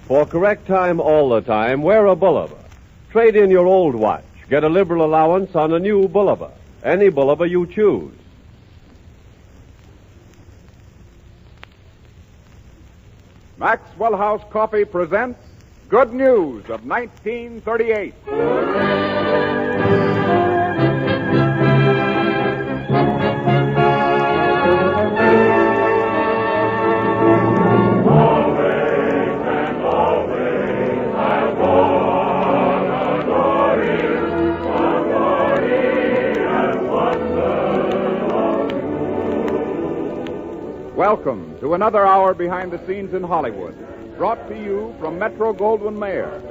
For correct time all the time, wear a Bulova. Trade in your old watch. Get a liberal allowance on a new Bulova. Any Bulova you choose. Maxwell House Coffee presents Good News of 1938. Welcome to another hour behind the scenes in Hollywood, brought to you from Metro-Goldwyn-Mayer.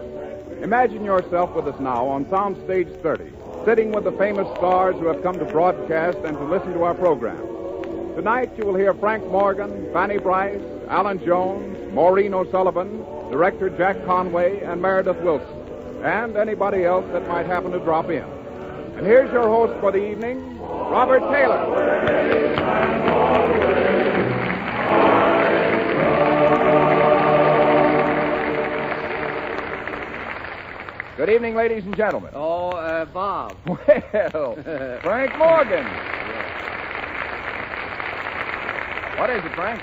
Imagine yourself with us now on Soundstage 30, sitting with the famous stars who have come to broadcast and to listen to our program. Tonight you will hear Frank Morgan, Fanny Bryce, Alan Jones, Maureen O'Sullivan, director Jack Conway, and Meredith Wilson, and anybody else that might happen to drop in. And here's your host for the evening, Robert Taylor. Good evening, ladies and gentlemen. Bob. Well, Frank Morgan. What is it, Frank?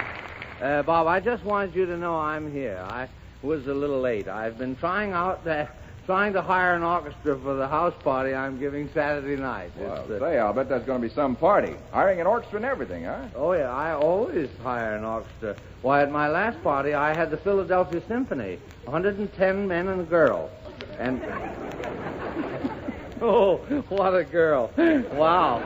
Bob, I just wanted you to know I'm here. I was a little late. I've been trying to hire an orchestra for the house party I'm giving Saturday night. Well, I'll bet that's going to be some party. Hiring an orchestra and everything, huh? Oh, yeah, I always hire an orchestra. Why, at my last party, I had the Philadelphia Symphony, 110 men and a girl. And oh, what a girl. Wow.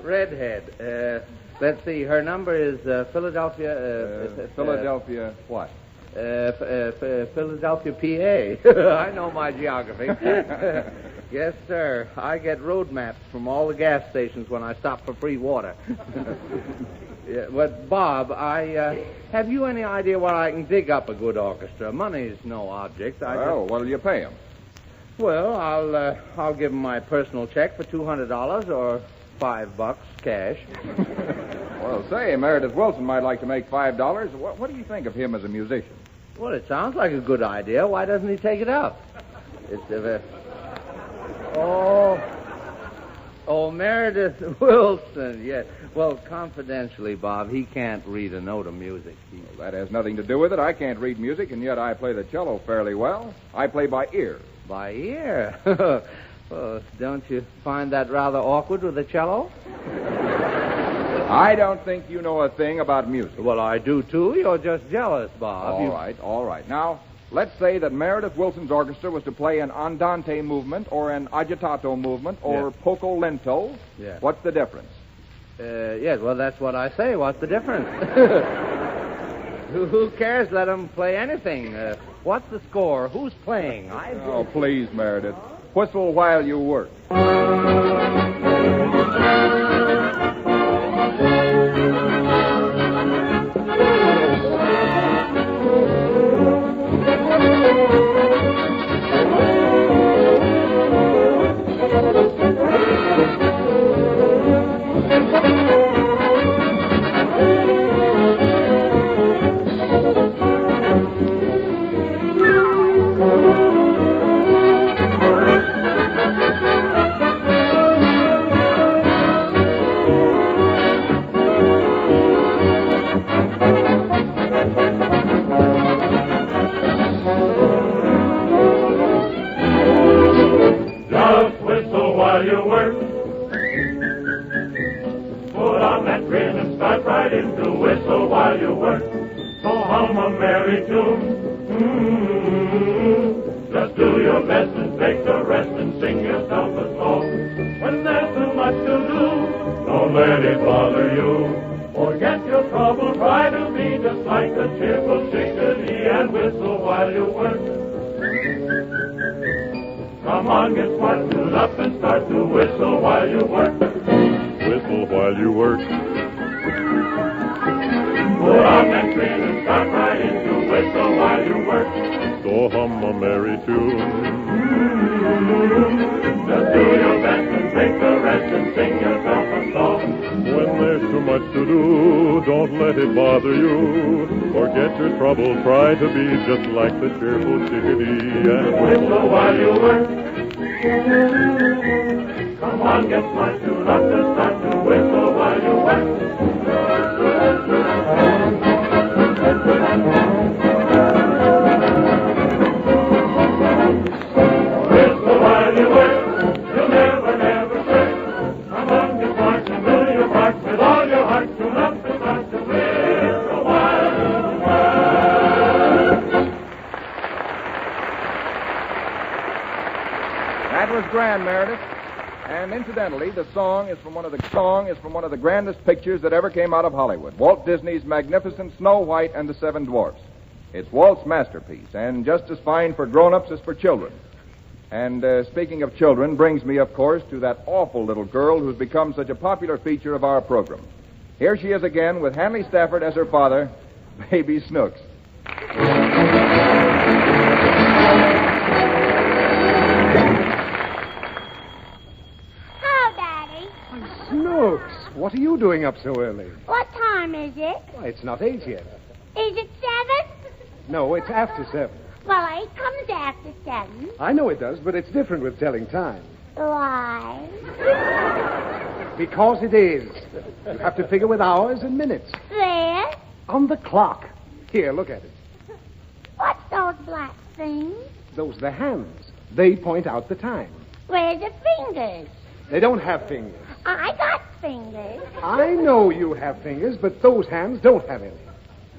Redhead. Let's see, her number is Philadelphia... Philadelphia what? Philadelphia, PA. I know my geography. Yes, sir. I get road maps from all the gas stations when I stop for free water. Yeah, but, Bob, have you any idea where I can dig up a good orchestra? Money's no object. What'll you pay him? Well, I'll give him my personal check for $200 or $5 cash. Well, say, Meredith Wilson might like to make $5. What do you think of him as a musician? Well, it sounds like a good idea. Why doesn't he take it up? It's Oh, Meredith Wilson, yes. Well, confidentially, Bob, he can't read a note of music. Well, that has nothing to do with it. I can't read music, and yet I play the cello fairly well. I play by ear. By ear? Well, don't you find that rather awkward with the cello? I don't think you know a thing about music. Well, I do, too. You're just jealous, Bob. All right. Now, let's say that Meredith Wilson's orchestra was to play an andante movement or an agitato movement or poco lento. Yeah. What's the difference? Yes, well, that's what I say. What's the difference? Who cares? Let them play anything. What's the score? Who's playing? Oh, please, Meredith. Whistle while you work. Just do your best and take the rest and sing yourself a song. When there's too much to do, don't let it bother you. Forget your trouble, try to be just like a cheerful chickadee and whistle while you work. Come on, get smart, tune up and start to whistle while you work. Whistle while you work. Put on that green and start right into whistle while you work. Go hum a merry tune. Just do your best take the rest and sing yourself a song. When there's too much to do, don't let let it bother you. Forget your trouble, try to be just like the cheerful chickadee and Whistle while you work. Come on, get smart, do not just start to whistle while you work. Whistle while you work. You'll never, never shirk. Come on, get smart and do your part with all your heart. Do not just start to whistle while you work. That was grand, Meredith. And incidentally, the song is from one of the grandest pictures that ever came out of Hollywood, Walt Disney's magnificent Snow White and the Seven Dwarfs. It's Walt's masterpiece, and just as fine for grown-ups as for children. And speaking of children, brings me, of course, to that awful little girl who's become such a popular feature of our program. Here she is again with Hanley Stafford as her father, Baby Snooks. Snooks, what are you doing up so early? What time is it? Why, it's not 8 yet. Is it 7? No, it's after 7. Well, 8 comes after 7. I know it does, but it's different with telling time. Why? Because it is. You have to figure with hours and minutes. There? On the clock. Here, look at it. What's those black things? Those are the hands. They point out the time. Where's the fingers? They don't have fingers. I got fingers. I know you have fingers, but those hands don't have any.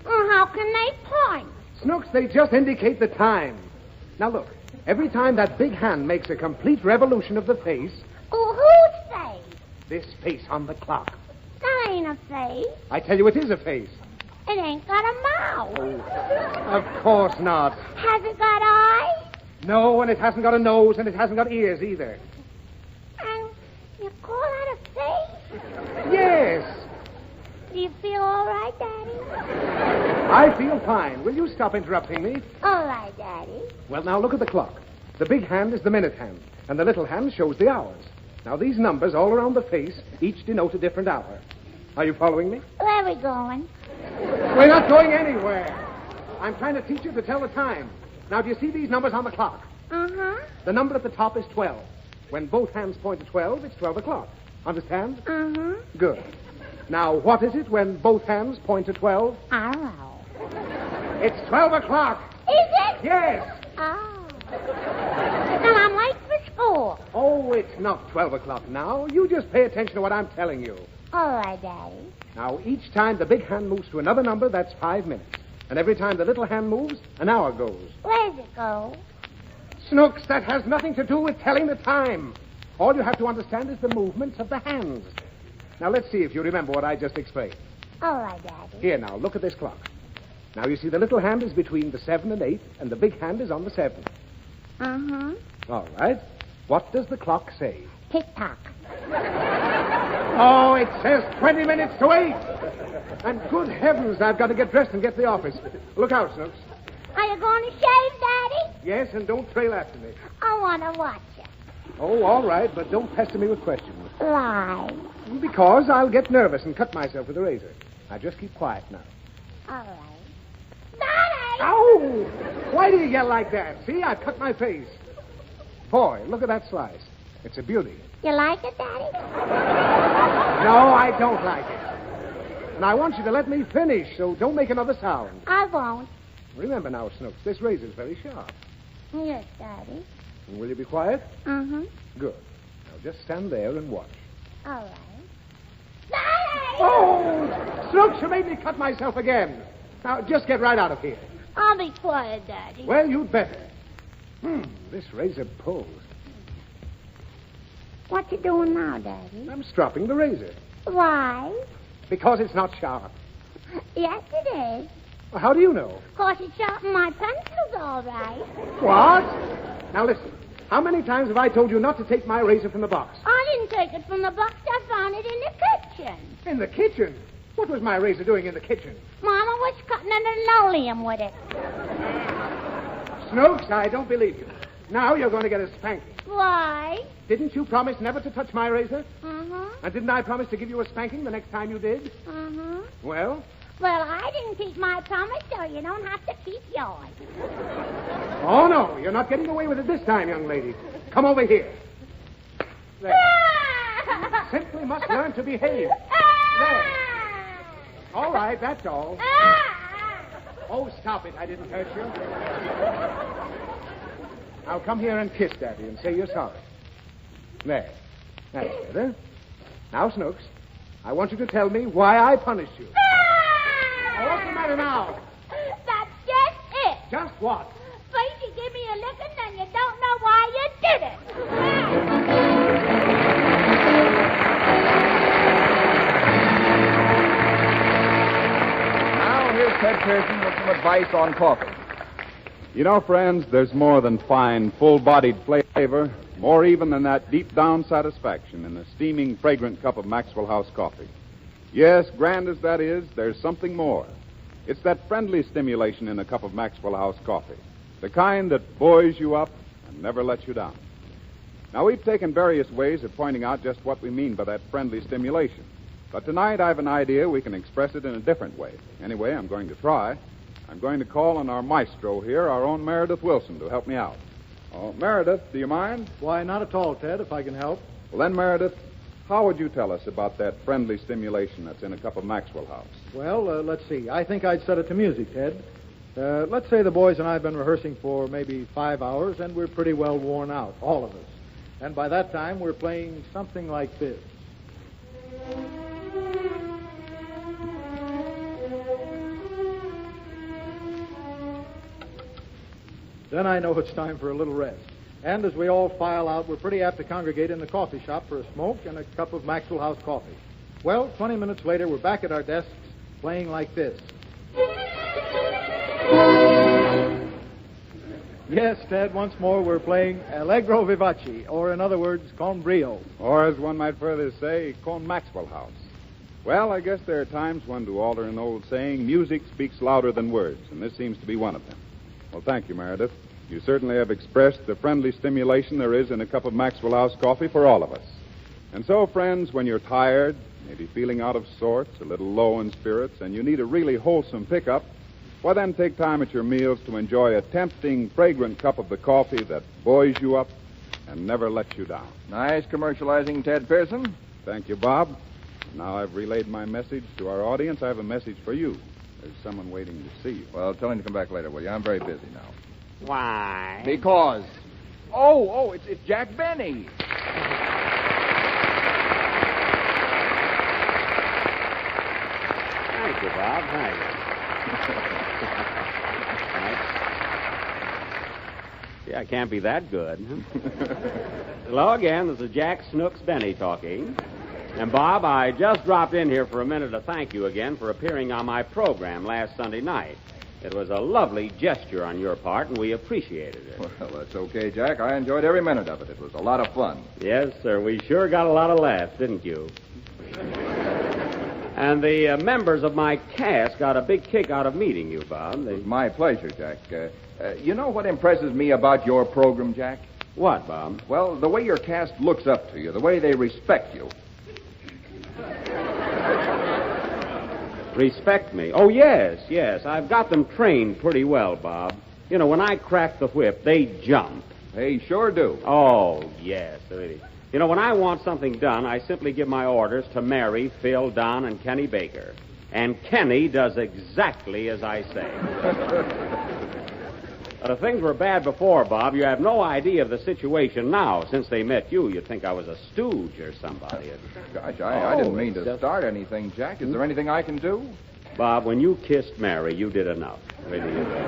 Well, how can they point? Snooks, they just indicate the time. Now look, every time that big hand makes a complete revolution of the face, Oh, whose face? this face on the clock. That ain't a face. I tell you, it is a face. It ain't got a mouth. Of course not. Has it got eyes? No, and it hasn't got a nose, and it hasn't got ears either. And you call that a face? Yes, Do you feel all right, Daddy? I feel fine. Will you stop interrupting me? All right, Daddy. Well, now look at the clock. The big hand is the minute hand, and the little hand shows the hours. Now, these numbers all around the face each denote a different hour. Are you following me? Where are we going? We're not going anywhere. I'm trying to teach you to tell the time. Now, do you see these numbers on the clock? Uh-huh. The number at the top is 12. When both hands point to 12, it's 12 o'clock. Understand? Uh-huh. Good. Now, what is it when both hands point to 12? I don't know. It's 12 o'clock. Is it? Yes. Oh. Well, I'm late for school. Oh, it's not 12 o'clock now. You just pay attention to what I'm telling you. All right, Daddy. Now, each time the big hand moves to another number, that's 5 minutes. And every time the little hand moves, an hour goes. Where's it go? Snooks, that has nothing to do with telling the time. All you have to understand is the movements of the hands. Now, let's see if you remember what I just explained. All right, Daddy. Here, now, look at this clock. Now, you see the little hand is between the 7 and 8, and the big hand is on the 7. Uh-huh. All right. What does the clock say? Tick-tock. Oh, it says 20 minutes to 8. And good heavens, I've got to get dressed and get to the office. Look out, Snooks. Are you going to shave, Daddy? Yes, and don't trail after me. I want to watch you. Oh, all right, but don't pester me with questions. Why? Because I'll get nervous and cut myself with a razor. Now, just keep quiet now. All right. Daddy! Ow! Why do you yell like that? See, I've cut my face. Boy, look at that slice. It's a beauty. You like it, Daddy? No, I don't like it. And I want you to let me finish, so don't make another sound. I won't. Remember now, Snooks, this razor's very sharp. Yes, Daddy. And will you be quiet? Uh-huh. Good. Now, just stand there and watch. All right. Daddy! Oh! Snooks, you made me cut myself again. Now, just get right out of here. I'll be quiet, Daddy. Well, you'd better. This razor pulls. What you doing now, Daddy? I'm stropping the razor. Why? Because it's not sharp. Yes, it is. Well, how do you know? 'Cause it's sharpened my pencils all right. What? Now, listen. How many times have I told you not to take my razor from the box? I didn't take it from the box. I found it in the kitchen. In the kitchen? What was my razor doing in the kitchen? Mama was cutting an linoleum with it. Snooks, I don't believe you. Now you're going to get a spanking. Why? Didn't you promise never to touch my razor? Uh-huh. And didn't I promise to give you a spanking the next time you did? Uh-huh. Well, Well, I didn't keep my promise, so you don't have to keep yours. Oh, no, you're not getting away with it this time, young lady. Come over here. There. Simply must learn to behave. There. All right, that's all. Oh, stop it. I didn't hurt you. Now come here and kiss Daddy and say you're sorry. There. That's better. Now, Snooks, I want you to tell me why I punished you. Now, what's the matter now? That's just it. Just what? First you give me a licking, then you don't know why you did it. Now, here's Ted Pearson with some advice on coffee. You know, friends, there's more than fine, full-bodied flavor, more even than that deep-down satisfaction in a steaming, fragrant cup of Maxwell House coffee. Yes, grand as that is, there's something more. It's that friendly stimulation in a cup of Maxwell House coffee, the kind that buoys you up and never lets you down. Now, we've taken various ways of pointing out just what we mean by that friendly stimulation. But tonight I have an idea we can express it in a different way. Anyway, I'm going to try. I'm going to call on our maestro here, our own Meredith Wilson, to help me out. Oh, Meredith, do you mind? Why, not at all, Ted, if I can help. Well, then, Meredith, how would you tell us about that friendly stimulation that's in a cup of Maxwell House? Well, let's see. I think I'd set it to music, Ted. Let's say the boys and I have been rehearsing for maybe 5 hours, and we're pretty well worn out, all of us. And by that time, we're playing something like this. Then I know it's time for a little rest. And as we all file out, we're pretty apt to congregate in the coffee shop for a smoke and a cup of Maxwell House coffee. Well, 20 minutes later, we're back at our desks playing like this. Yes, Ted, once more we're playing Allegro Vivace, or in other words, Con Brio. Or, as one might further say, Con Maxwell House. Well, I guess there are times when, to alter an old saying, music speaks louder than words, and this seems to be one of them. Well, thank you, Meredith. You certainly have expressed the friendly stimulation there is in a cup of Maxwell House coffee for all of us. And so, friends, when you're tired, maybe feeling out of sorts, a little low in spirits, and you need a really wholesome pickup, why then take time at your meals to enjoy a tempting, fragrant cup of the coffee that buoys you up and never lets you down. Nice commercializing, Ted Pearson. Thank you, Bob. Now I've relayed my message to our audience. I have a message for you. There's someone waiting to see you. Well, tell him to come back later, will you? I'm very busy now. Why? Because. Oh, it's Jack Benny. Thank you, Bob. Thank you. Yeah, I can't be that good. Hello again. This is Jack Snooks Benny talking. And, Bob, I just dropped in here for a minute to thank you again for appearing on my program last Sunday night. It was a lovely gesture on your part, and we appreciated it. Well, that's okay, Jack. I enjoyed every minute of it. It was a lot of fun. Yes, sir. We sure got a lot of laughs, didn't you? And the members of my cast got a big kick out of meeting you, Bob. It was my pleasure, Jack. You know what impresses me about your program, Jack? What, Bob? Well, the way your cast looks up to you, the way they respect you. Respect me? Oh, yes. I've got them trained pretty well, Bob. You know, when I crack the whip, they jump. They sure do. Oh, yes. Really. You know, when I want something done, I simply give my orders to Mary, Phil, Don, and Kenny Baker. And Kenny does exactly as I say. But if things were bad before, Bob, you have no idea of the situation now. Since they met you, you'd think I was a stooge or somebody. Gosh, I didn't mean to start anything, Jack. Is there anything I can do? Bob, when you kissed Mary, you did enough. Really, you did.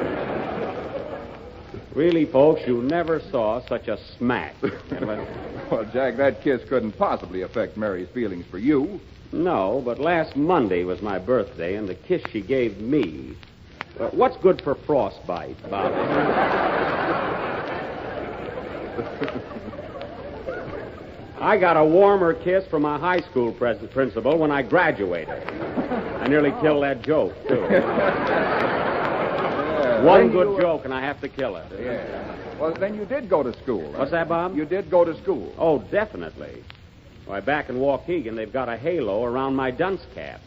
Really, folks, you never saw such a smack. Well, Jack, that kiss couldn't possibly affect Mary's feelings for you. No, but last Monday was my birthday, and the kiss she gave me... what's good for frostbite, Bob? I got a warmer kiss from my high school principal when I graduated. I nearly killed that joke, too. One good joke, and I have to kill it. Yeah. Well, then you did go to school. What's that, Bob? You did go to school. Oh, definitely. Why, back in Waukegan, they've got a halo around my dunce cap.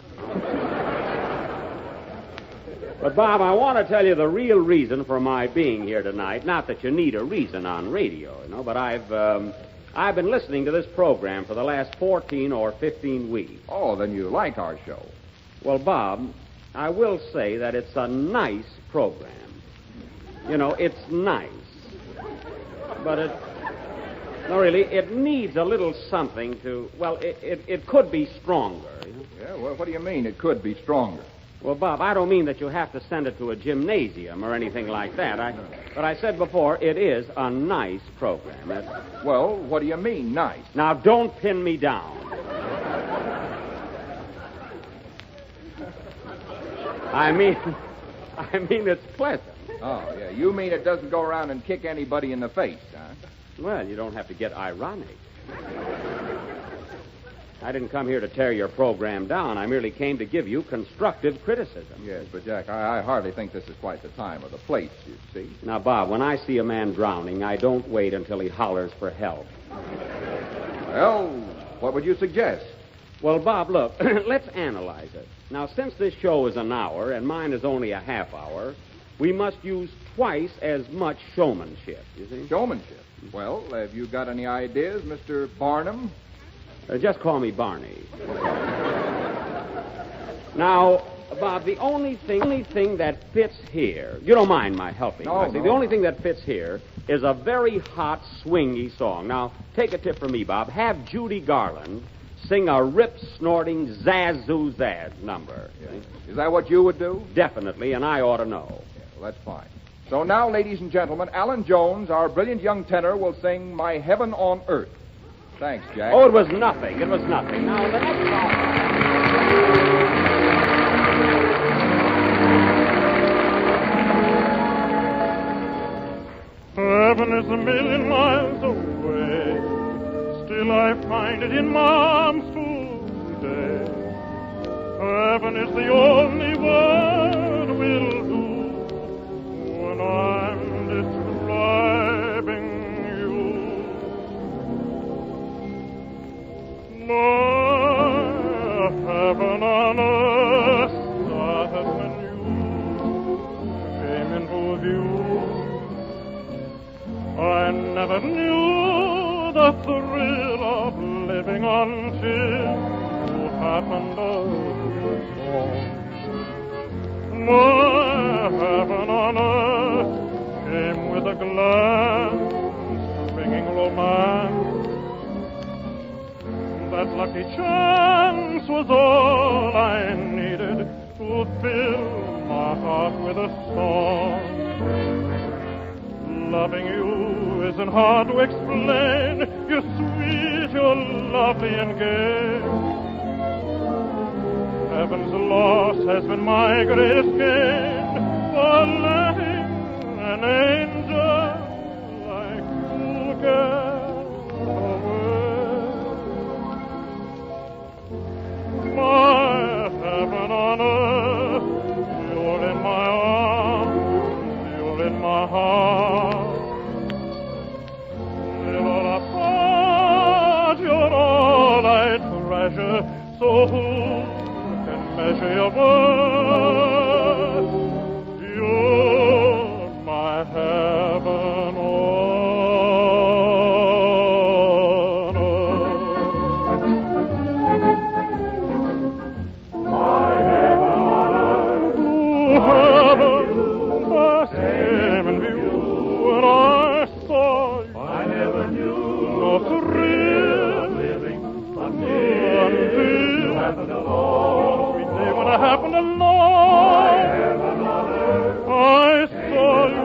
But, Bob, I want to tell you the real reason for my being here tonight. Not that you need a reason on radio, but I've been listening to this program for the last 14 or 15 weeks. Oh, then you like our show. Well, Bob, I will say that it's a nice program. It's nice. But it needs a little something to, it could be stronger. Yeah, well, what do you mean it could be stronger? Well, Bob, I don't mean that you have to send it to a gymnasium or anything like that. But I said before, it is a nice program. Well, what do you mean, nice? Now, don't pin me down. I mean it's pleasant. Oh, yeah. You mean it doesn't go around and kick anybody in the face, huh? Well, you don't have to get ironic. I didn't come here to tear your program down. I merely came to give you constructive criticism. Yes, but, Jack, I hardly think this is quite the time or the place, you see. Now, Bob, when I see a man drowning, I don't wait until he hollers for help. Well, what would you suggest? Well, Bob, look, let's analyze it. Now, since this show is an hour and mine is only a half hour, we must use twice as much showmanship, you see? Showmanship? Well, have you got any ideas, Mr. Barnum? Just call me Barney. Now, Bob, the only thing that fits here, you don't mind my helping. No. The only thing that fits here is a very hot, swingy song. Now, take a tip from me, Bob. Have Judy Garland sing a rip-snorting zaz-zoo-zaz number. Yeah. Is that what you would do? Definitely, and I ought to know. Yeah, well, that's fine. So now, ladies and gentlemen, Alan Jones, our brilliant young tenor, will sing My Heaven on Earth. Thanks, Jack. Oh, it was nothing. It was nothing. Now, the next song... Heaven is a million miles away. Still I find it in my arms today. Heaven is the only word will do when I'm describing you. My heaven on earth started when you came into view. I never knew the thrill of living until you happened along. My heaven on earth came with a glance, bringing romance. That lucky chance was all I needed to fill my heart with a song. Loving you isn't hard to explain. You're sweet, you're lovely and gay. Heaven's loss has been my greatest gain for letting an angel like you get away. My heaven on earth, you're in my arms, you're in my heart. So who can measure your worth? You're my heaven on earth. My heaven on earth. Heaven, first came in view when I saw you. I never knew no thrill living until happened along. Sweet day when I happened along. I saw you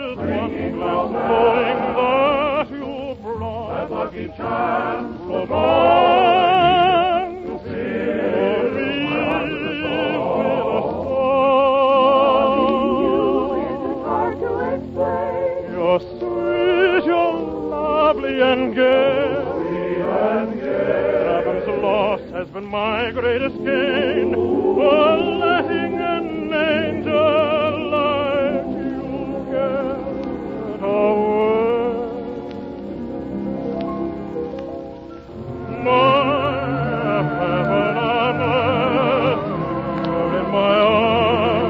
with one glance, knowing that you brought that lucky chance romance to fill my heart with a song. It's hard to explain. You're sweet, you're lovely and gay. Heaven's loss has been my greatest gain for letting an angel like you get away. My heaven on earth, you're in my arms.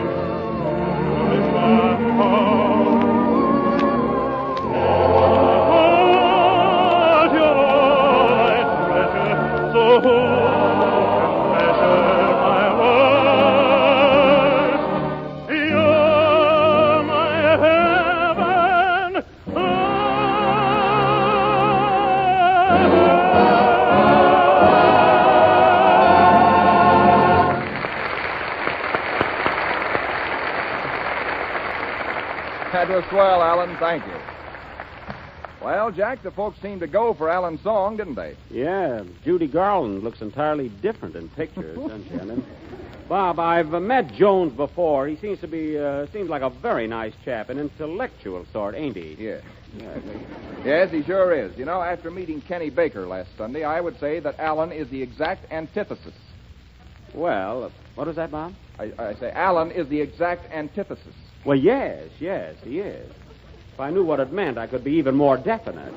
That was swell, Alan. Thank you. Well, Jack, the folks seemed to go for Alan's song, didn't they? Yeah, Judy Garland looks entirely different in pictures, doesn't she? And then, Bob, I've met Jones before. He seems like a very nice chap, an intellectual sort, ain't he? Yeah. Yes, he sure is. You know, after meeting Kenny Baker last Sunday, I would say that Alan is the exact antithesis. Well, what was that, Bob? I say Alan is the exact antithesis. Well, yes, he is. If I knew what it meant, I could be even more definite.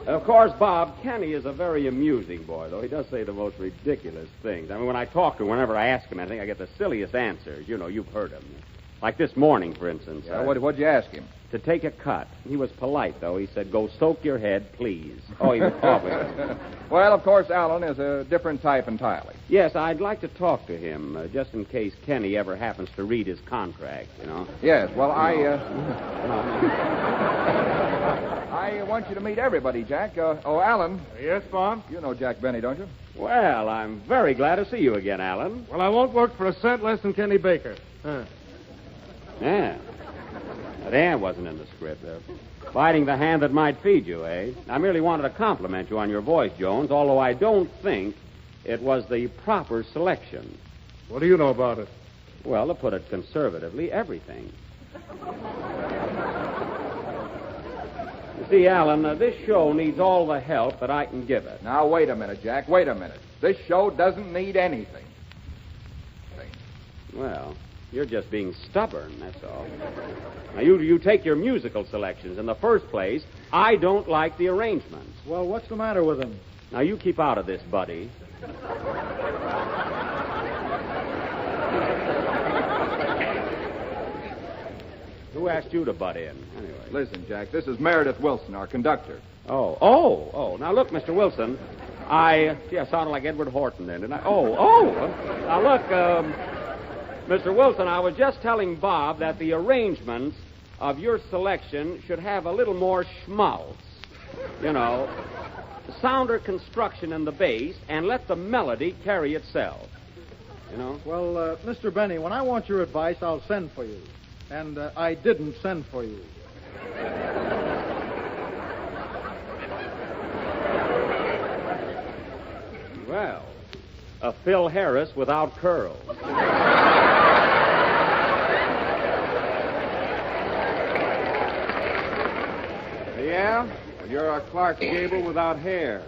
Of course, Bob, Kenny is a very amusing boy, though. He does say the most ridiculous things. I mean, when I talk to him, whenever I ask him anything, I get the silliest answers. You know, you've heard him. Like this morning, for instance. Yeah, what'd you ask him? To take a cut. He was polite, though. He said, "Go soak your head, please." Oh, he was coughing. Well, of course, Alan is a different type entirely. Yes, I'd like to talk to him, just in case Kenny ever happens to read his contract, you know. Yes, well, I want you to meet everybody, Jack. Alan. Yes, Bob? You know Jack Benny, don't you? Well, I'm very glad to see you again, Alan. Well, I won't work for a cent less than Kenny Baker. Yeah. That hand wasn't in the script. Biting the hand that might feed you, eh? I merely wanted to compliment you on your voice, Jones, although I don't think it was the proper selection. What do you know about it? Well, to put it conservatively, everything. You see, Alan, this show needs all the help that I can give it. Now, wait a minute, Jack. Wait a minute. This show doesn't need anything. Well, you're just being stubborn, that's all. Now, you take your musical selections. In the first place, I don't like the arrangements. Well, what's the matter with them? Now, you keep out of this, buddy. Who asked you to butt in, anyway? Listen, Jack, this is Meredith Wilson, our conductor. Oh. Now, look, Mr. Wilson, I sounded like Edward Horton then, didn't I? Now, look, Mr. Wilson, I was just telling Bob that the arrangements of your selection should have a little more schmaltz. You know, sounder construction in the bass, and let the melody carry itself. You know? Well, Mr. Benny, when I want your advice, I'll send for you. And I didn't send for you. Well, a Phil Harris without curls. Yeah? Well, you're a Clark Gable without hair.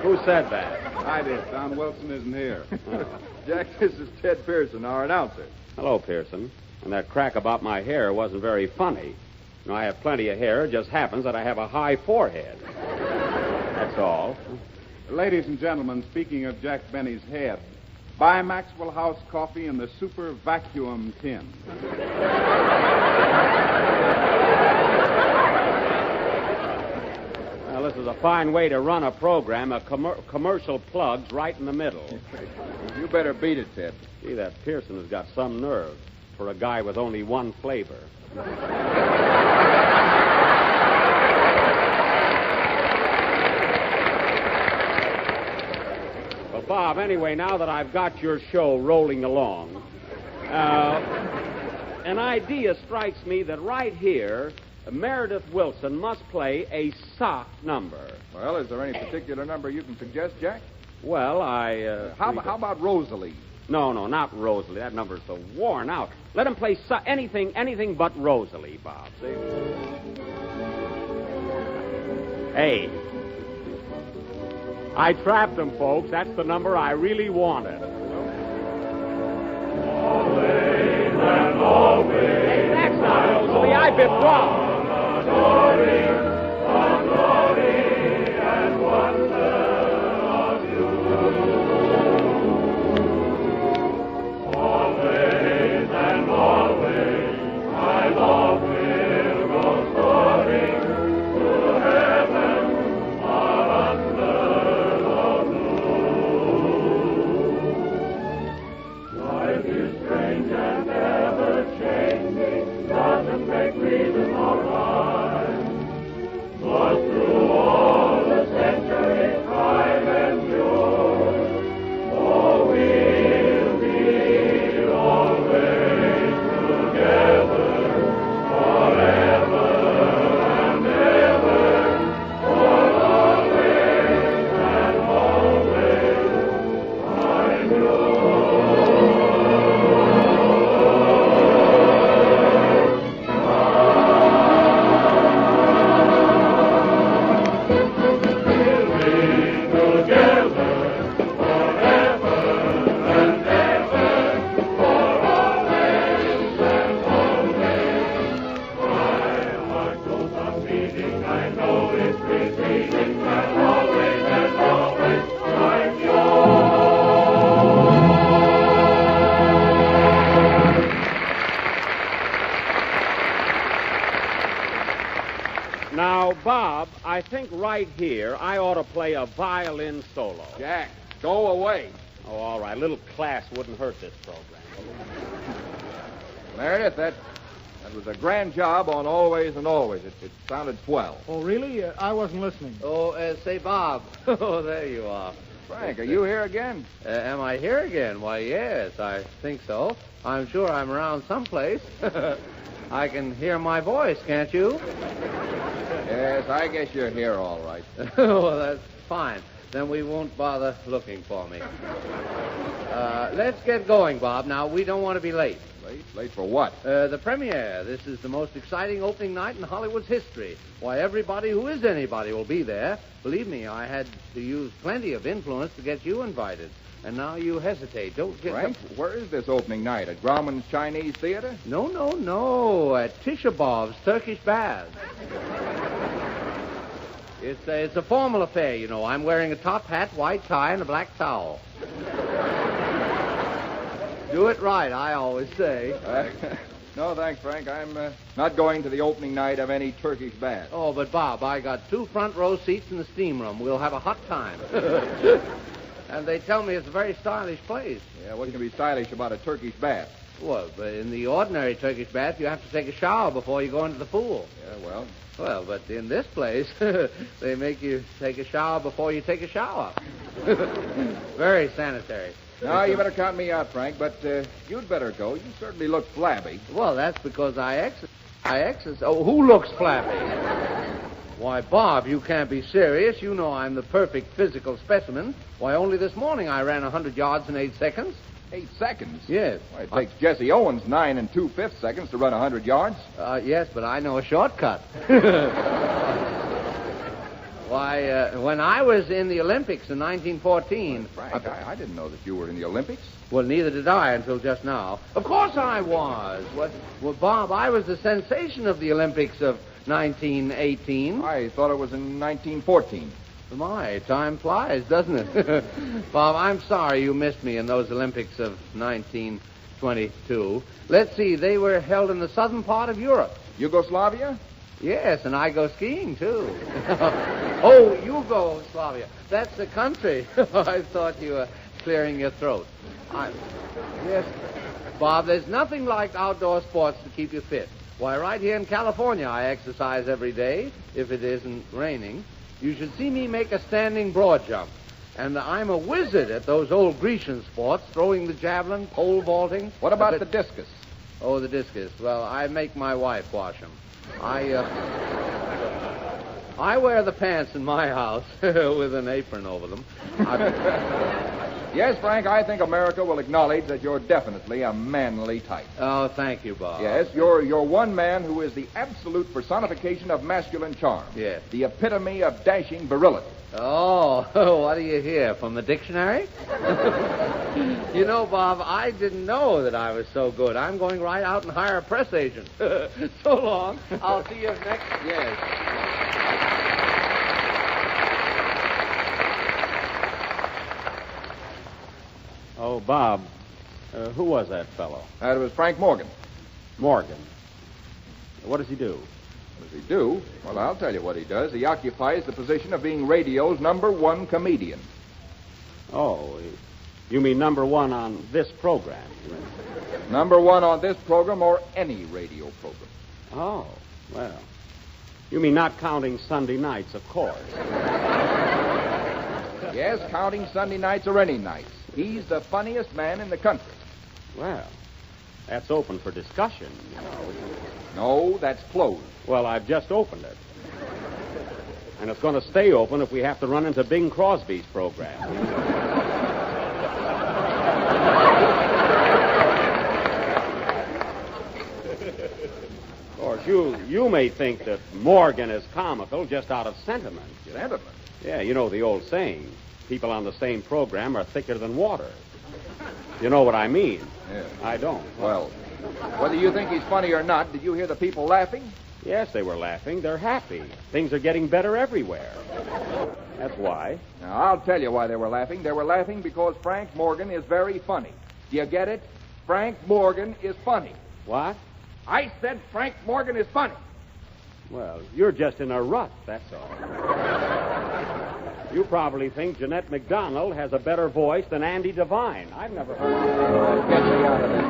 Who said that? I did. Don Wilson isn't here. Jack, this is Ted Pearson, our announcer. Hello, Pearson. And that crack about my hair wasn't very funny. You know, I have plenty of hair. It just happens that I have a high forehead. That's all. Ladies and gentlemen, speaking of Jack Benny's head, buy Maxwell House coffee in the super vacuum tin. Well, this is a fine way to run a program, commercial plugs right in the middle. You better beat it, Ted. Gee, that Pearson has got some nerve for a guy with only one flavor. Well, Bob, anyway, now that I've got your show rolling along, an idea strikes me that right here, Meredith Wilson must play a sock number. Well, is there any particular number you can suggest, Jack? Well, How about Rosalie? No, not Rosalie. That number's so worn out. Let him play anything but Rosalie, Bob. See? Hey. I trapped him, folks. That's the number I really wanted. Always and always. Hey, that's not Rosalie. I've been wrong. Glory and wonder of you. Always and always, my love will go soaring to heaven or under the blue. Life is strange and ever changing, doesn't make reason or Now, Bob, I think right here I ought to play a violin solo. Jack, go away. Oh, all right. A little class wouldn't hurt this program. Meredith, that was a grand job on Always and Always. It sounded swell. Oh, really? I wasn't listening. Oh, say, Bob. Oh, there you are. Frank, are you here again? Am I here again? Why, yes, I think so. I'm sure I'm around someplace. I can hear my voice, can't you? Yes, I guess you're here all right. Well, that's fine. Then we won't bother looking for me. Let's get going, Bob. Now, we don't want to be late. Late? Late for what? The premiere. This is the most exciting opening night in Hollywood's history. Why, everybody who is anybody will be there. Believe me, I had to use plenty of influence to get you invited. And now you hesitate. Don't get... Frank, where is this opening night? At Grauman's Chinese Theater? No. At Tisha Bob's Turkish Bath. It's a formal affair, you know. I'm wearing a top hat, white tie, and a black towel. Do it right, I always say. No, thanks, Frank. I'm not going to the opening night of any Turkish bath. Oh, but, Bob, I got 2 front row seats in the steam room. We'll have a hot time. And they tell me it's a very stylish place. Yeah, what can be stylish about a Turkish bath? Well, but in the ordinary Turkish bath, you have to take a shower before you go into the pool. Yeah, well... Well, but in this place, they make you take a shower before you take a shower. Very sanitary. No, you better count me out, Frank, but you'd better go. You certainly look flabby. Well, that's because I exercise. Oh, who looks flabby? Why, Bob, you can't be serious. You know I'm the perfect physical specimen. Why, only this morning I ran 100 yards in 8 seconds. 8 seconds? Yes. Why, it takes Jesse Owens 9 2/5 seconds to run 100 yards. Yes, but I know a shortcut. Why, when I was in the Olympics in 1914... Frank, I didn't know that you were in the Olympics. Well, neither did I until just now. Of course I was. Well, Bob, I was the sensation of the Olympics of 1918. I thought it was in 1914. My, time flies, doesn't it? Bob, I'm sorry you missed me in those Olympics of 1922. Let's see, they were held in the southern part of Europe. Yugoslavia? Yes, and I go skiing, too. Oh, Yugoslavia. That's the country. I thought you were clearing your throat. Yes, Bob, there's nothing like outdoor sports to keep you fit. Why, right here in California, I exercise every day, if it isn't raining. You should see me make a standing broad jump. And I'm a wizard at those old Grecian sports, throwing the javelin, pole vaulting. What about the discus? Oh, the discus. Well, I make my wife wash them. I wear the pants in my house with an apron over them. Yes, Frank, I think America will acknowledge that you're definitely a manly type. Oh, thank you, Bob. Yes, you're one man who is the absolute personification of masculine charm. Yes. The epitome of dashing virility. Oh, what do you hear? From the dictionary? You know, Bob, I didn't know that I was so good. I'm going right out and hire a press agent. So long. I'll see you next. Yes. Oh, Bob, who was that fellow? That was Frank Morgan. Morgan. What does he do? What does he do? Well, I'll tell you what he does. He occupies the position of being radio's #1 comedian. Oh, you mean #1 on this program? #1 on this program or any radio program. Oh, well. You mean not counting Sunday nights, of course. Yes, counting Sunday nights or any nights. He's the funniest man in the country. Well, that's open for discussion, you know. No, that's closed. Well, I've just opened it. And it's going to stay open if we have to run into Bing Crosby's program. Of course, you may think that Morgan is comical just out of sentiment. Sentiment? Yeah, you know the old saying, people on the same program are thicker than water. You know what I mean? Yeah. I don't. Well, whether you think he's funny or not, did you hear the people laughing? Yes, they were laughing. They're happy. Things are getting better everywhere. That's why. Now, I'll tell you why they were laughing. They were laughing because Frank Morgan is very funny. Do you get it? Frank Morgan is funny. What? I said Frank Morgan is funny. Well, you're just in a rut, that's all. You probably think Jeanette MacDonald has a better voice than Andy Devine. I've never heard of her. Get me out of this.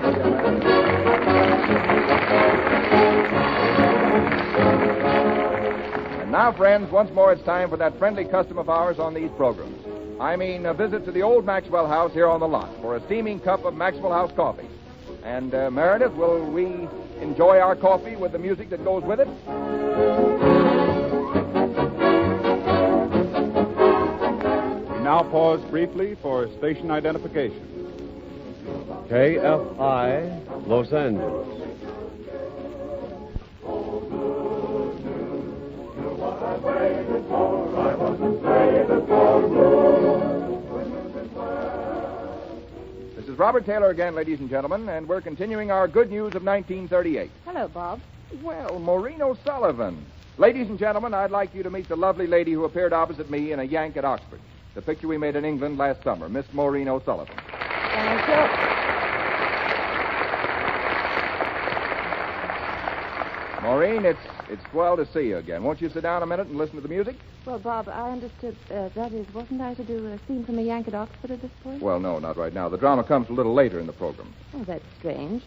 And now, friends, once more it's time for that friendly custom of ours on these programs. I mean, a visit to the old Maxwell House here on the lot for a steaming cup of Maxwell House coffee. And, Meredith, will we enjoy our coffee with the music that goes with it? We now pause briefly for station identification. KFI, Los Angeles. This is Robert Taylor again, ladies and gentlemen, and we're continuing our good news of 1938. Hello, Bob. Well, Maureen O'Sullivan. Ladies and gentlemen, I'd like you to meet the lovely lady who appeared opposite me in A Yank at Oxford, the picture we made in England last summer, Miss Maureen O'Sullivan. Thank you. Maureen, it's swell to see you again. Won't you sit down a minute and listen to the music? Well, Bob, I understood, that is, wasn't I to do a scene from A Yank at Oxford at this point? Well, no, not right now. The drama comes a little later in the program. Oh, that's strange.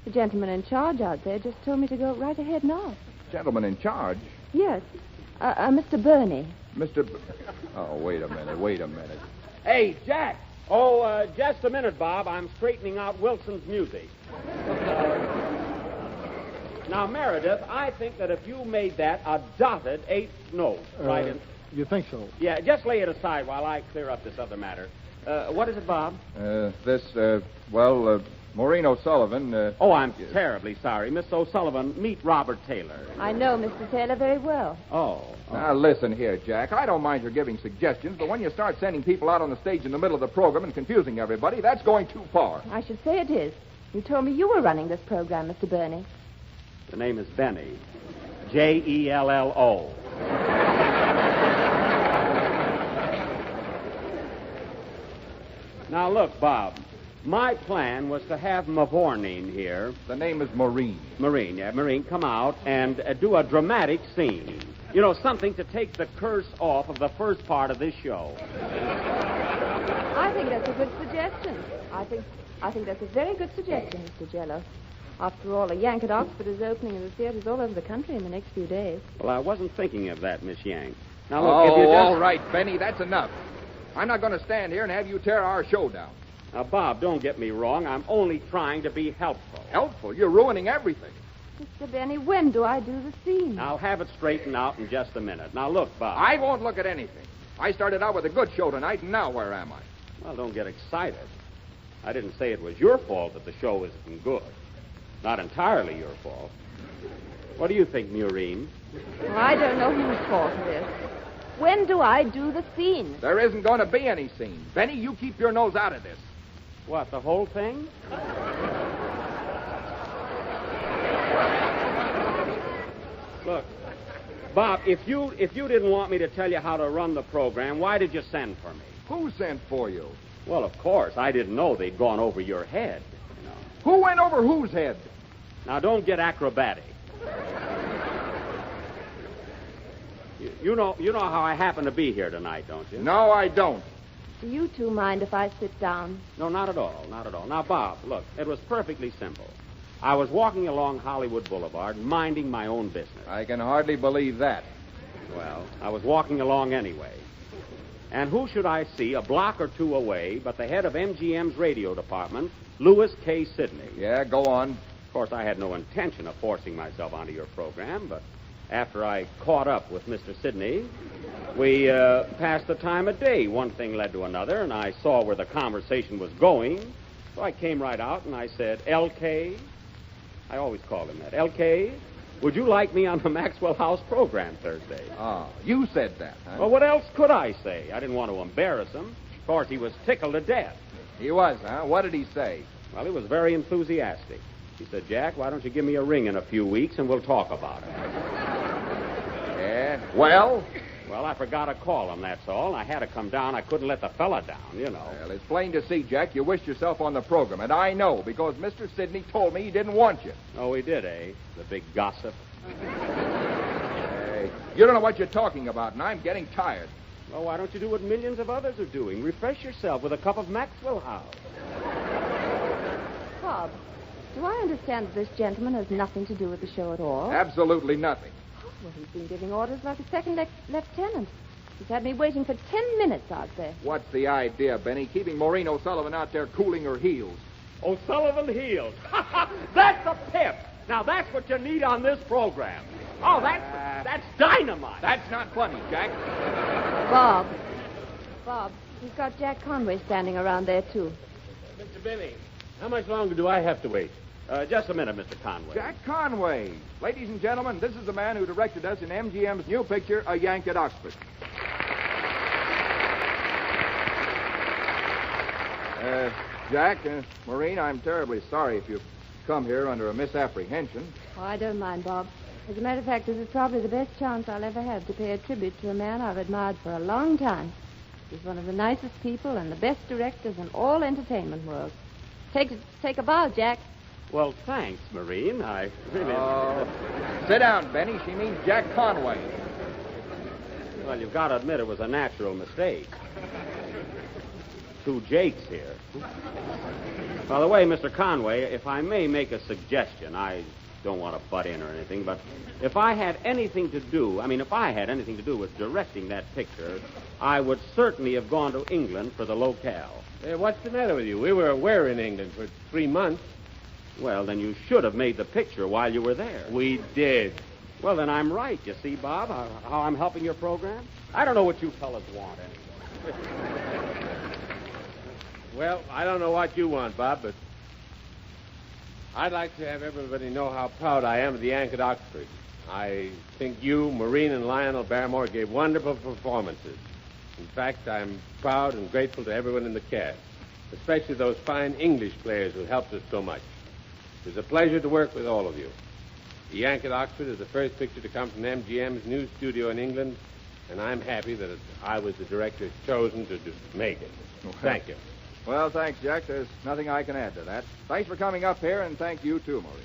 The gentleman in charge out there just told me to go right ahead now. Gentleman in charge? Yes. Mr. Burney. Oh, wait a minute. Hey, Jack! Oh, just a minute, Bob. I'm straightening out Wilson's music. Now, Meredith, I think that if you made that a dotted eighth note, right in... You think so? Yeah, just lay it aside while I clear up this other matter. What is it, Bob? Maureen O'Sullivan... Oh, I'm terribly sorry. Miss O'Sullivan, meet Robert Taylor. I know Mr. Taylor very well. Oh. Now, listen here, Jack. I don't mind your giving suggestions, but when you start sending people out on the stage in the middle of the program and confusing everybody, that's going too far. I should say it is. You told me you were running this program, Mr. Burney. The name is Benny. Jello. Now, look, Bob. My plan was to have Mavourneen here. The name is Maureen. Maureen, come out and do a dramatic scene. You know, something to take the curse off of the first part of this show. I think that's a good suggestion. I think that's a very good suggestion, Mr. Jello. After all, A Yank at Oxford is opening in the theaters all over the country in the next few days. Well, I wasn't thinking of that, Miss Yank. Now, look, if you just... all right, Benny, that's enough. I'm not going to stand here and have you tear our show down. Now, Bob, don't get me wrong. I'm only trying to be helpful. Helpful? You're ruining everything. Mr. Benny, when do I do the scene? I'll have it straightened out in just a minute. Now, look, Bob. I won't look at anything. I started out with a good show tonight, and now where am I? Well, don't get excited. I didn't say it was your fault that the show isn't good. Not entirely your fault. What do you think, Maureen? Well, I don't know whose fault it is. When do I do the scene? There isn't going to be any scene. Benny, you keep your nose out of this. What, the whole thing? Look, Bob, if you didn't want me to tell you how to run the program, why did you send for me? Who sent for you? Well, of course, I didn't know they'd gone over your head. You know. Who went over whose head? Now, don't get acrobatic. You know how I happen to be here tonight, don't you? No, I don't. Do you two mind if I sit down? No, not at all. Now, Bob, look, it was perfectly simple. I was walking along Hollywood Boulevard, minding my own business. I can hardly believe that. Well, I was walking along anyway. And who should I see a block or two away but the head of MGM's radio department, Louis K. Sidney? Yeah, go on. Of course, I had no intention of forcing myself onto your program, but after I caught up with Mr. Sidney, we passed the time of day. One thing led to another, and I saw where the conversation was going. So I came right out and I said, L.K., I always called him that, L.K., would you like me on the Maxwell House program Thursday? Oh, you said that, huh? Well, what else could I say? I didn't want to embarrass him. Of course, he was tickled to death. He was, huh? What did he say? Well, he was very enthusiastic. He said, Jack, why don't you give me a ring in a few weeks and we'll talk about it. Yeah? Well? Well, I forgot to call him, that's all. I had to come down. I couldn't let the fella down, you know. Well, it's plain to see, Jack, you wished yourself on the program, and I know, because Mr. Sidney told me he didn't want you. Oh, he did, eh? The big gossip. Conway. You don't know what you're talking about, and I'm getting tired. Well, why don't you do what millions of others are doing? Refresh yourself with a cup of Maxwell House. Bob, do I understand that this gentleman has nothing to do with the show at all? Absolutely nothing. Oh, well, he's been giving orders like a second lieutenant. He's had me waiting for 10 minutes out there. What's the idea, Benny? Keeping Maureen O'Sullivan out there cooling her heels. O'Sullivan Heels. That's a pip. Now, that's what you need on this program. Oh, that's dynamite. That's not funny, Jack. Bob, he's got Jack Conway standing around there, too. Mr. Benny, how much longer do I have to wait? Just a minute, Mr. Conway. Jack Conway. Ladies and gentlemen, this is the man who directed us in MGM's new picture, A Yank at Oxford. Jack, Maureen, I'm terribly sorry if you've come here under a misapprehension. Oh, I don't mind, Bob. As a matter of fact, this is probably the best chance I'll ever have to pay a tribute to a man I've admired for a long time. He's one of the nicest people and the best directors in all entertainment world. Take a bow, Jack. Well, thanks, Maureen. I really... Sit down, Benny. She means Jack Conway. Well, you've got to admit it was a natural mistake. Two Jakes here. By the way, Mr. Conway, if I may make a suggestion, I don't want to butt in or anything, but if I had anything to do with directing that picture, I would certainly have gone to England for the locale. Hey, what's the matter with you? We were in England for 3 months. Well, then you should have made the picture while you were there. We did. Well, then I'm right. You see, Bob, how I'm helping your program? I don't know what you fellas want anyway. Well, I don't know what you want, Bob, but I'd like to have everybody know how proud I am of the Yank at Oxford. I think you, Maureen, and Lionel Barrymore gave wonderful performances. In fact, I'm proud and grateful to everyone in the cast, especially those fine English players who helped us so much. It was a pleasure to work with all of you. The Yank at Oxford is the first picture to come from MGM's new studio in England, and I'm happy that I was the director chosen to make it. Thank you. Well, thanks, Jack. There's nothing I can add to that. Thanks for coming up here, and thank you, too, Maureen.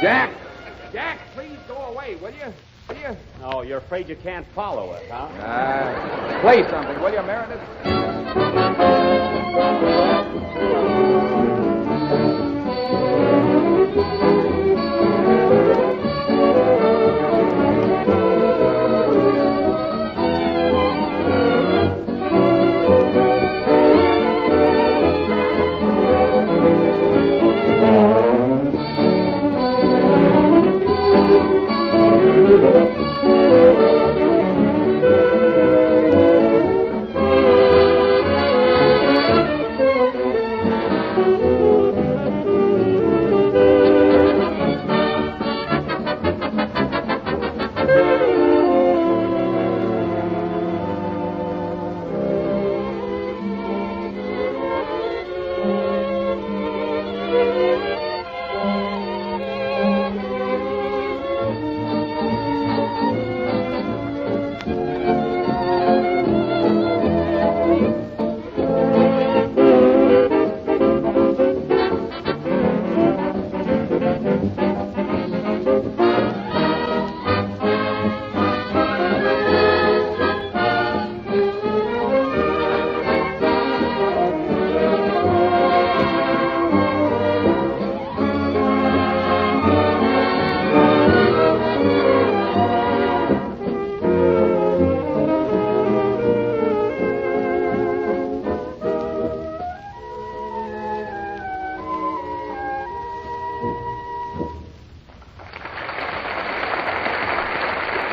Jack! Jack, please go away, will you? Will you? Oh, you're afraid you can't follow us, huh? Play something, will you, Meredith?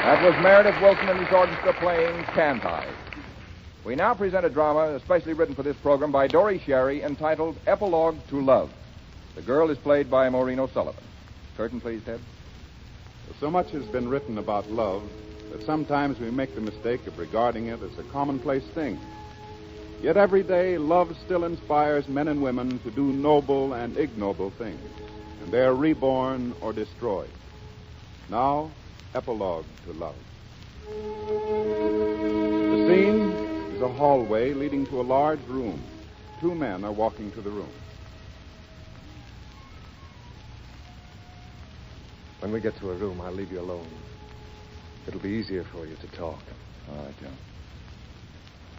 That was Meredith Wilson and his orchestra playing Cantai. We now present a drama especially written for this program by Dory Sherry entitled Epilogue to Love. The girl is played by Maureen O'Sullivan. Curtain, please, Ted. So much has been written about love that sometimes we make the mistake of regarding it as a commonplace thing. Yet every day, love still inspires men and women to do noble and ignoble things, and they are reborn or destroyed. Now, Epilogue to Love. The scene is a hallway leading to a large room. Two men are walking to the room. When we get to a room, I'll leave you alone. It'll be easier for you to talk. All right, John.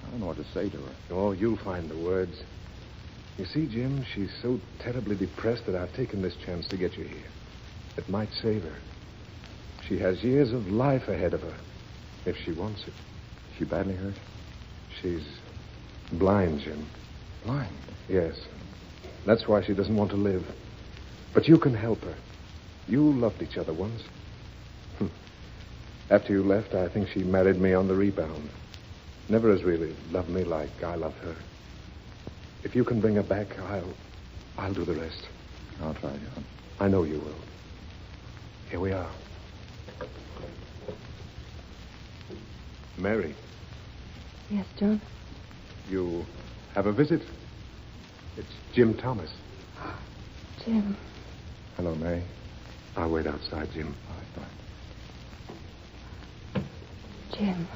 I don't know what to say to her. Oh, you'll find the words. You see, Jim, she's so terribly depressed that I've taken this chance to get you here. It might save her. She has years of life ahead of her, if she wants it. Is she badly hurt? She's blind, Jim. Blind? Yes. That's why she doesn't want to live. But you can help her. You loved each other once. After you left, I think she married me on the rebound. Never has really loved me like I love her. If you can bring her back, I'll do the rest. I'll try, John. I know you will. Here we are. Mary, Yes, John? you have a visit. It's Jim Thomas. Jim. Hello, Mary. I'll wait outside, Jim. All right, fine. Jim.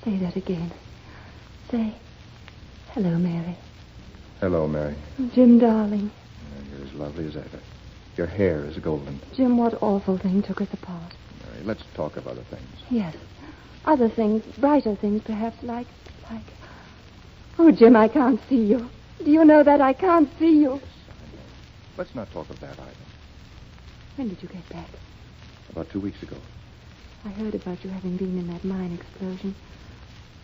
Say that again. Say, hello, Mary. Hello, Mary. Jim, darling. You're as lovely as ever. Your hair is golden. Jim, what awful thing took us apart? Mary, let's talk of other things. Yes. Other things, brighter things, perhaps, like... Oh, Jim, I can't see you. Do you know that I can't see you? Yes, I know. Let's not talk of that either. When did you get back? About 2 weeks ago. I heard about you having been in that mine explosion.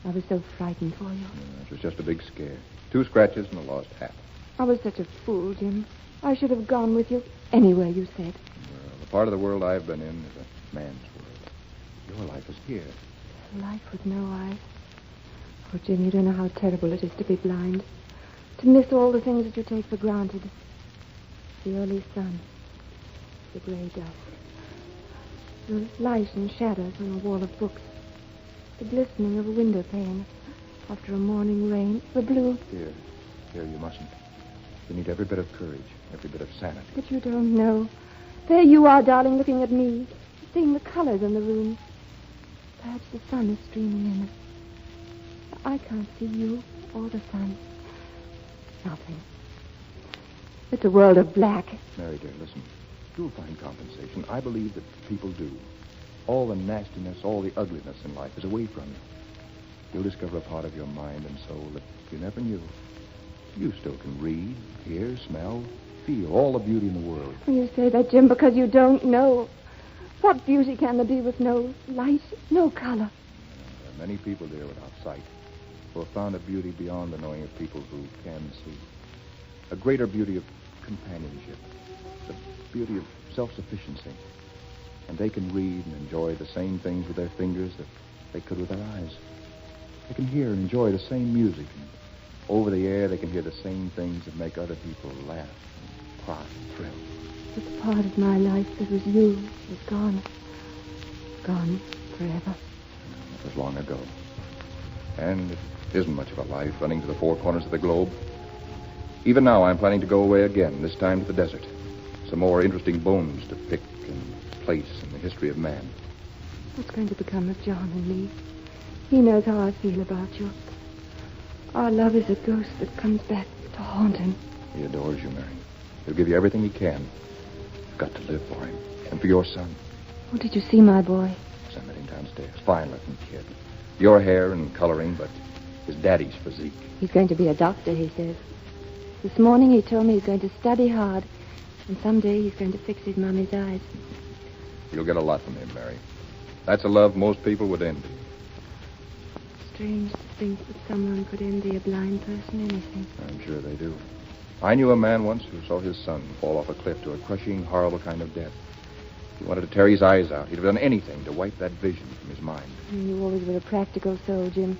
I was so frightened for you. It was just a big scare. 2 scratches and a lost hat. I was such a fool, Jim. I should have gone with you anywhere you said. Well, the part of the world I've been in is a man's world. Your life is here. Life with no eyes. Oh, Jim, you don't know how terrible it is to be blind. To miss all the things that you take for granted. The early sun. The gray dusk. The light and shadows on a wall of books. The glistening of a window pane after a morning rain. The blue... Here, you mustn't. You need every bit of courage, every bit of sanity. But you don't know. There you are, darling, looking at me. Seeing the colors in the room. Perhaps the sun is streaming in. I can't see you or the sun. Nothing. It's a world of black. Mary, dear, listen. You'll find compensation. I believe that people do. All the nastiness, all the ugliness in life is away from you. You'll discover a part of your mind and soul that you never knew. You still can read, hear, smell, feel all the beauty in the world. You say that, Jim, because you don't know. What beauty can there be with no light, no color? There are many people, dear, without sight, who have found a beauty beyond the knowing of people who can see. A greater beauty of companionship, the beauty of self-sufficiency. And they can read and enjoy the same things with their fingers that they could with their eyes. They can hear and enjoy the same music. And over the air, they can hear the same things that make other people laugh and cry and thrill. But the part of my life that was you is gone. Gone forever. It was long ago. And it isn't much of a life running to the four corners of the globe. Even now, I'm planning to go away again, this time to the desert. Some more interesting bones to pick and place in the history of man. What's going to become of John and me? He knows how I feel about you. Our love is a ghost that comes back to haunt him. He adores you, Mary. He'll give you everything he can. You've got to live for him. And for your son. Oh, did you see my boy? I met him downstairs. Fine-looking kid. Your hair and coloring, but his daddy's physique. He's going to be a doctor, he says. This morning he told me he's going to study hard. And someday he's going to fix his mommy's eyes. You'll get a lot from him, Mary. That's a love most people would envy. Strange to think that someone could envy a blind person anything. I'm sure they do. I knew a man once who saw his son fall off a cliff to a crushing, horrible kind of death. He wanted to tear his eyes out. He'd have done anything to wipe that vision from his mind. You always were a practical soul, Jim.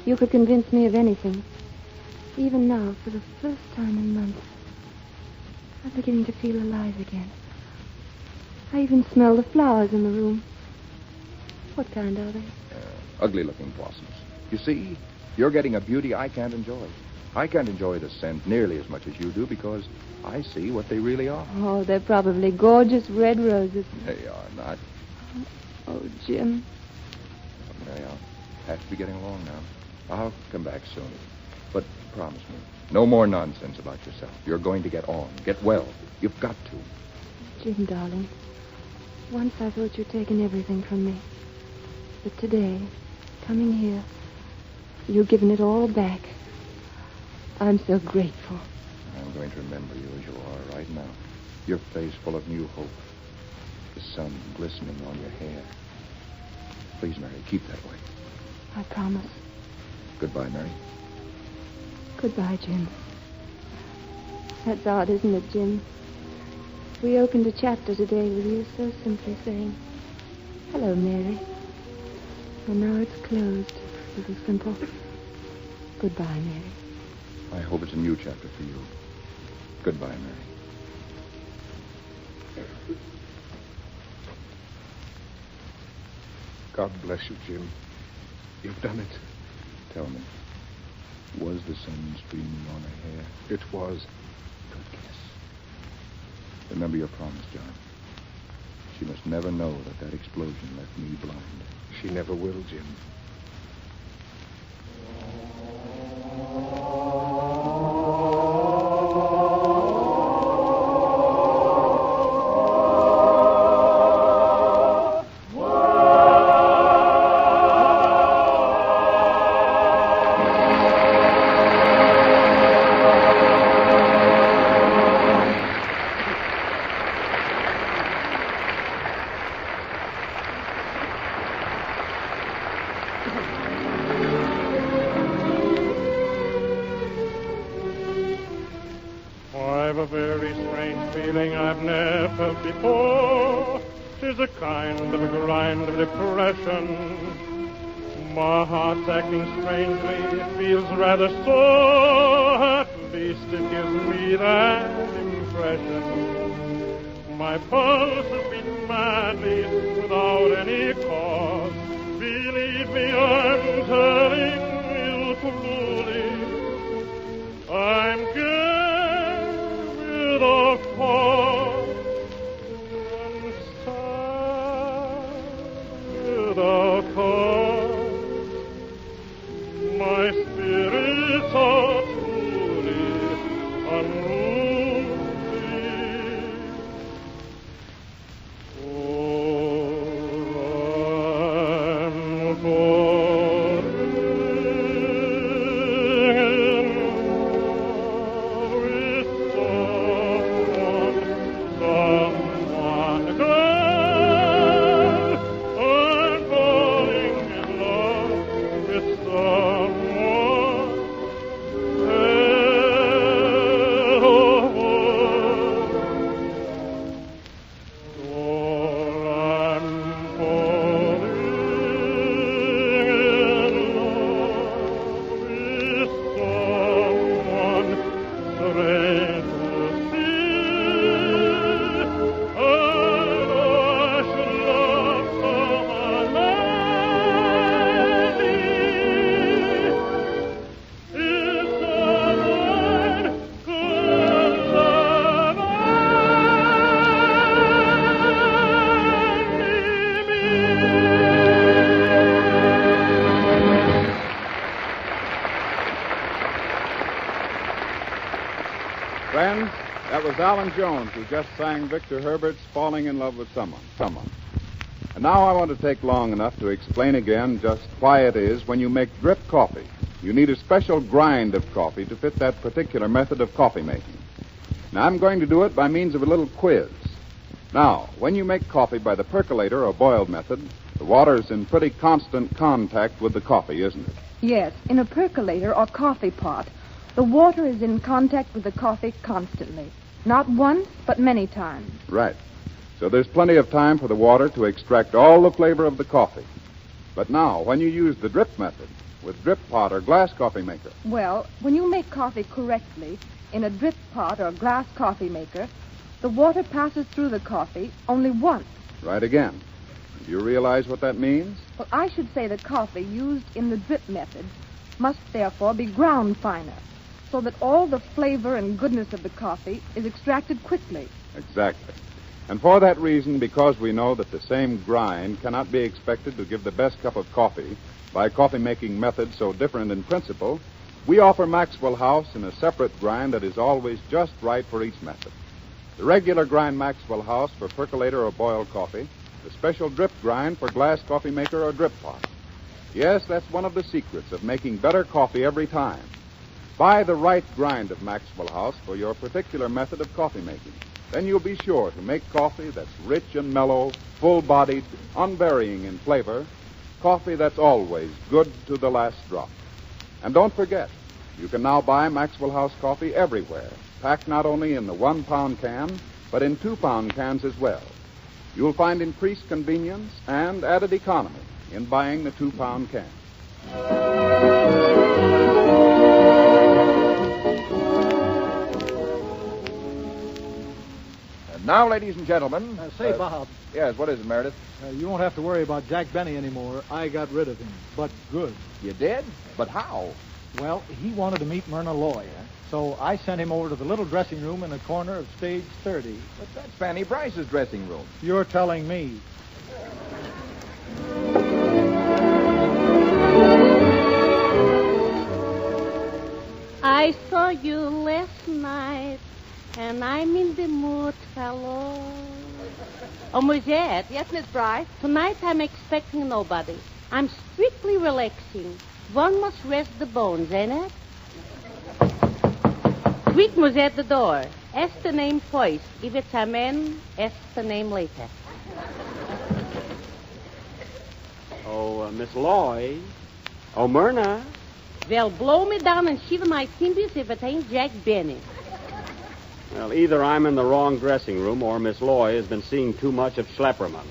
You could convince me of anything. Even now, for the first time in months, I'm beginning to feel alive again. I even smell the flowers in the room. What kind are they? Ugly-looking blossoms. You see, you're getting a beauty I can't enjoy. I can't enjoy the scent nearly as much as you do because I see what they really are. Oh, they're probably gorgeous red roses. They are not. Oh, Jim. Mary, I'll have to be getting along now. I'll come back soon. But promise me, no more nonsense about yourself. You're going to get on, get well. You've got to. Jim, darling, once I thought you'd taken everything from me. But today, coming here, you've given it all back. I'm so grateful. I'm going to remember you as you are right now. Your face full of new hope. The sun glistening on your hair. Please, Mary, keep that way. I promise. Goodbye, Mary. Goodbye, Jim. That's odd, isn't it, Jim? We opened a chapter today with you so simply saying, "Hello, Mary." And now it's closed with a simple, "Goodbye, Mary." I hope it's a new chapter for you. Goodbye, Mary. God bless you, Jim. You've done it. Tell me, was the sun streaming on her hair? It was. Good guess. Remember your promise, John. She must never know that explosion left me blind. She never will, Jim. I've a very strange feeling I've never felt before. 'Tis a kind of a grind of depression. My heart's acting strangely, it feels rather sore. At least it gives me that impression. My pulse has beaten madly without any cause. Believe me, I'm telling you truly. I'm gay with a fall and sad with a cause. My spirits are truly unruly. Friends, that was Alan Jones who just sang Victor Herbert's Falling in Love with Someone. And now I want to take long enough to explain again just why it is when you make drip coffee, you need a special grind of coffee to fit that particular method of coffee making. Now, I'm going to do it by means of a little quiz. Now, when you make coffee by the percolator or boiled method, the water's in pretty constant contact with the coffee, isn't it? Yes, in a percolator or coffee pot, the water is in contact with the coffee constantly. Not once, but many times. Right. So there's plenty of time for the water to extract all the flavor of the coffee. But now, when you use the drip method, with drip pot or glass coffee maker. Well, when you make coffee correctly, in a drip pot or glass coffee maker, the water passes through the coffee only once. Right again. Do you realize what that means? Well, I should say the coffee used in the drip method must therefore be ground finer, so that all the flavor and goodness of the coffee is extracted quickly. Exactly. And for that reason, because we know that the same grind cannot be expected to give the best cup of coffee by coffee-making methods so different in principle, we offer Maxwell House in a separate grind that is always just right for each method. The regular grind Maxwell House for percolator or boiled coffee, the special drip grind for glass coffee maker or drip pot. Yes, that's one of the secrets of making better coffee every time. Buy the right grind of Maxwell House for your particular method of coffee making. Then you'll be sure to make coffee that's rich and mellow, full-bodied, unvarying in flavor, coffee that's always good to the last drop. And don't forget, you can now buy Maxwell House coffee everywhere, packed not only in the 1-pound can, but in 2-pound cans as well. You'll find increased convenience and added economy in buying the 2-pound can. And now, ladies and gentlemen... Say, Bob. Yes, what is it, Meredith? You won't have to worry about Jack Benny anymore. I got rid of him, but good. You did? But how? Well, he wanted to meet Myrna Loy, so I sent him over to the little dressing room in the corner of stage 30. But that's Fanny Bryce's dressing room. You're telling me. I saw you last night, and I'm in the mood, fellow. Oh, Mozette. Yes, Miss Bryce? Tonight I'm expecting nobody. I'm strictly relaxing. One must rest the bones, ain't it? Quick, Mozette, the door. Ask the name first. If it's a man, ask the name later. Oh, Miss Loy. Oh, Myrna. Well, blow me down and shiver my timbers if it ain't Jack Benny. Well, either I'm in the wrong dressing room or Miss Loy has been seeing too much of Schlepperman.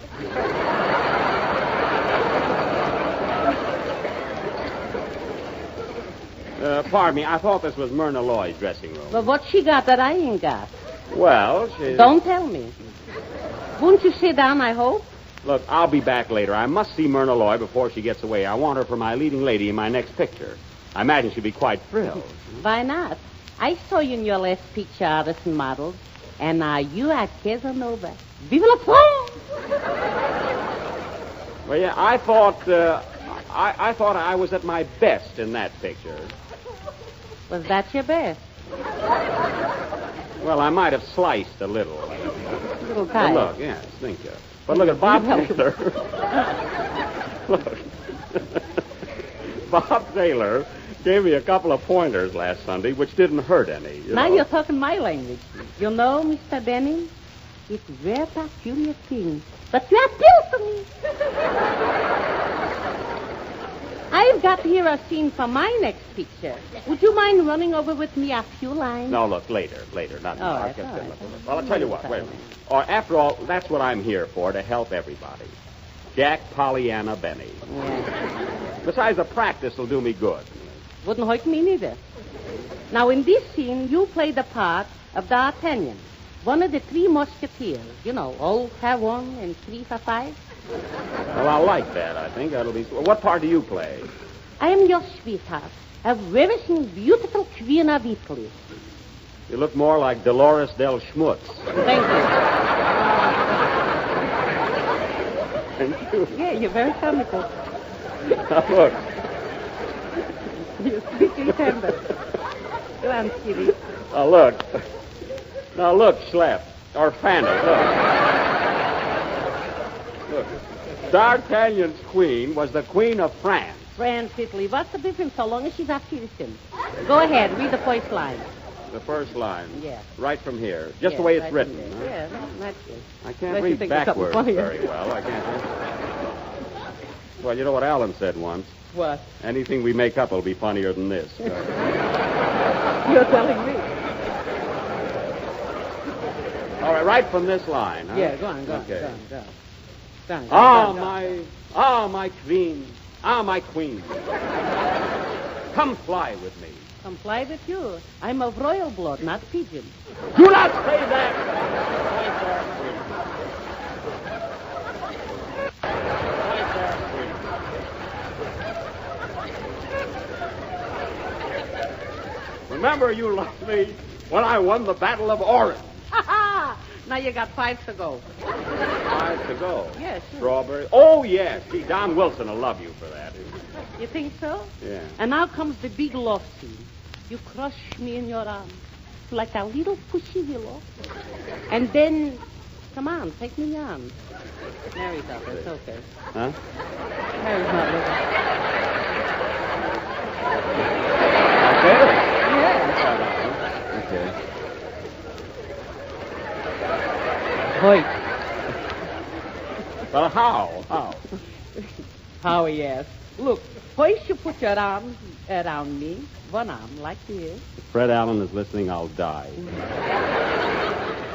Pardon me, I thought this was Myrna Loy's dressing room. But what she got that I ain't got? Well, she... Don't tell me. Won't you sit down, I hope? Look, I'll be back later. I must see Myrna Loy before she gets away. I want her for my leading lady in my next picture. I imagine she'll be quite thrilled. Why not? I saw you in your last picture, artists and models, and now you are Casanova. Vive la France! Well, yeah, I thought I was at my best in that picture. Was that your best? Well, I might have sliced a little. A little tight. Look, yes, thank you. But look at Bob Taylor. Look. Bob Taylor gave me a couple of pointers last Sunday, which didn't hurt any. Now you're talking my language. You know, Mr. Benny, it's a very peculiar thing, but you appeal to me. I've got here a scene for my next picture. Would you mind running over with me a few lines? No, look, later, not now. All right. Well, I'll tell you what, wait a minute. Or, after all, that's what I'm here for, to help everybody. Jack Pollyanna Benny. Yeah. Besides, the practice will do me good. Wouldn't hurt me neither. Now, in this scene, you play the part of D'Artagnan, one of the 3 Musketeers. You know, all for 1 and 3 for 5. Well, I'll like that, I think. That'll be... What part do you play? I am your sweetheart, a ravishing, beautiful queen of Italy. You look more like Dolores Del Schmutz. Thank you. Thank you. Yeah, you're very comical. Now, look. You're sweetly tender. Go on, Kitty. Now, look. Now, look, Schlepp. Or Fanny, look. Look. D'Artagnan's queen was the Queen of France. France, Italy. What's the difference so long as she's a citizen? Go ahead. Read the first line. The first line. Yeah. Right from here. Just the way it's right written. from Huh? there. Yeah, that's good. I can't read backwards very well. I can't. Well, you know what Alan said once? What? Anything we make up will be funnier than this. You're telling me. All right, right from this line, huh? Yeah, go on. Okay. Go on. My queen. Ah, my queen. Come fly with me. Come fly with you. I'm of royal blood, not pigeon. Do not say that! Remember you loved me when I won the Battle of Orange. Ha ha! Now you got 5 to go. 5 to go. Yes. Strawberry. Oh, yes. See, Don Wilson will love you for that. You think so? Yeah. And now comes the big love scene. You crush me in your arms like a little pushy willow. And then, come on, take me on. Mary's up. It's okay. Huh? Mary's not looking. Okay. Yeah. Okay. Wait. Well, how? How he asked. Look, first you put your arms around me. One arm, like this. If Fred Allen is listening, I'll die.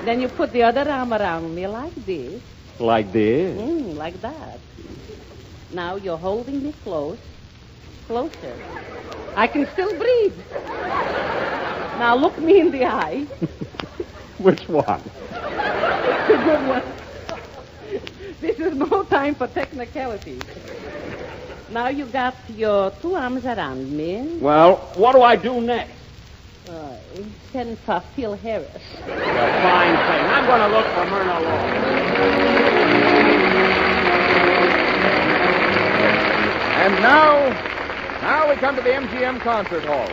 Then you put the other arm around me like this. Like this? Like that. Now you're holding me close. Closer. I can still breathe. Now look me in the eye. Which one? It's a good one. This is no time for technicalities. Now you got your 2 arms around me. Well, what do I do next? Send for Phil Harris. A fine thing. I'm going to look for Myrna Law. And now we come to the MGM Concert Hall.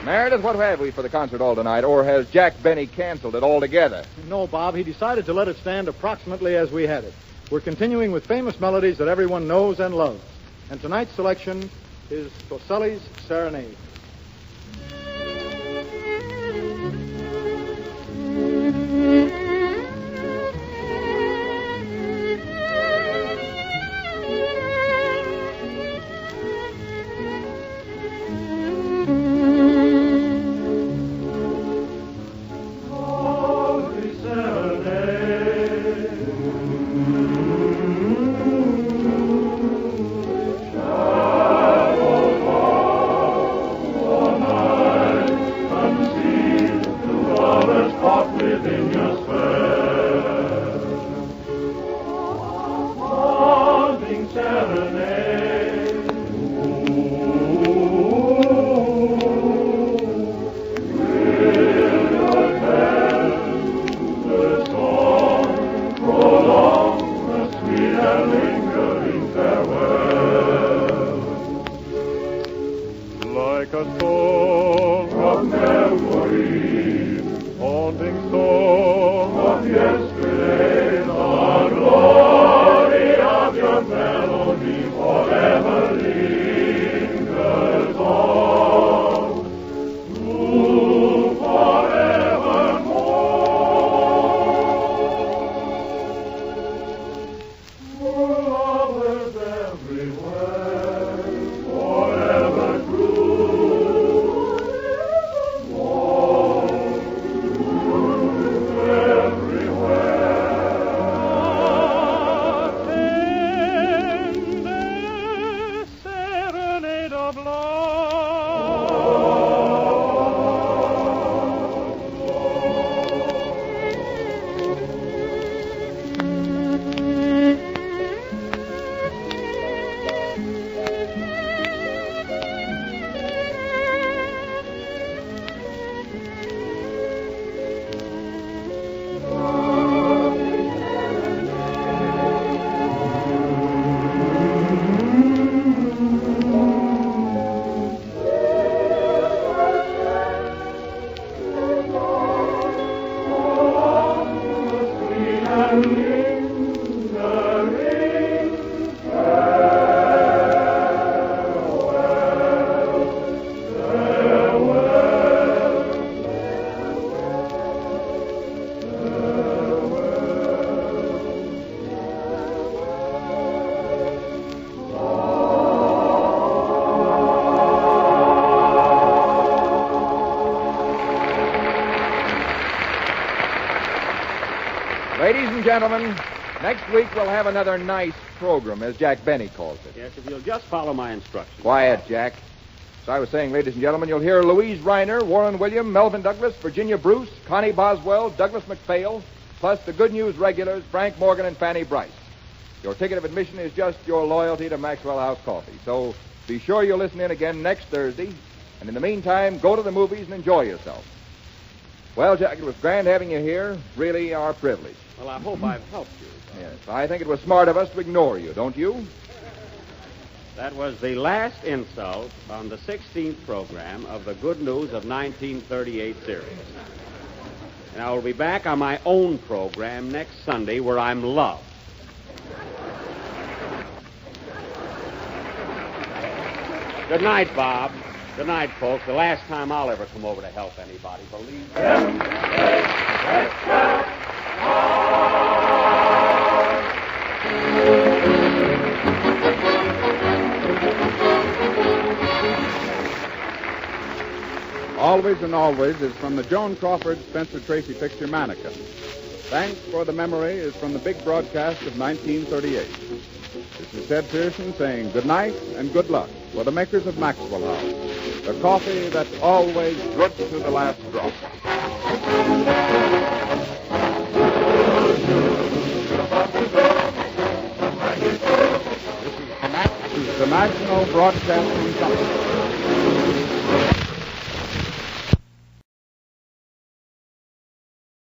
Meredith, what have we for the concert hall tonight? Or has Jack Benny canceled it altogether? No, Bob. He decided to let it stand approximately as we had it. We're continuing with famous melodies that everyone knows and loves. And tonight's selection is Toselli's Serenade. Ladies and gentlemen, next week we'll have another nice program, as Jack Benny calls it. Yes, if you'll just follow my instructions. Quiet, Jack. As I was saying, ladies and gentlemen, you'll hear Louise Reiner, Warren William, Melvin Douglas, Virginia Bruce, Connie Boswell, Douglas MacPhail, plus the Good News regulars, Frank Morgan and Fanny Bryce. Your ticket of admission is just your loyalty to Maxwell House Coffee. So be sure you'll listen in again next Thursday. And in the meantime, go to the movies and enjoy yourself. Well, Jack, it was grand having you here. Really our privilege. Well, I hope I've helped you. Yes, I think it was smart of us to ignore you, don't you? That was the last insult on the 16th program of the Good News of 1938 series. And I will be back on my own program next Sunday where I'm loved. Good night, Bob. Good night, folks. The last time I'll ever come over to help anybody, believe me. Always and Always is from the Joan Crawford Spencer Tracy picture Mannequin. Thanks for the Memory is from the big broadcast of 1938. This is Ted Pearson saying good night and good luck for the makers of Maxwell House, the coffee that's always good to the last drop. This is the National Broadcasting Company.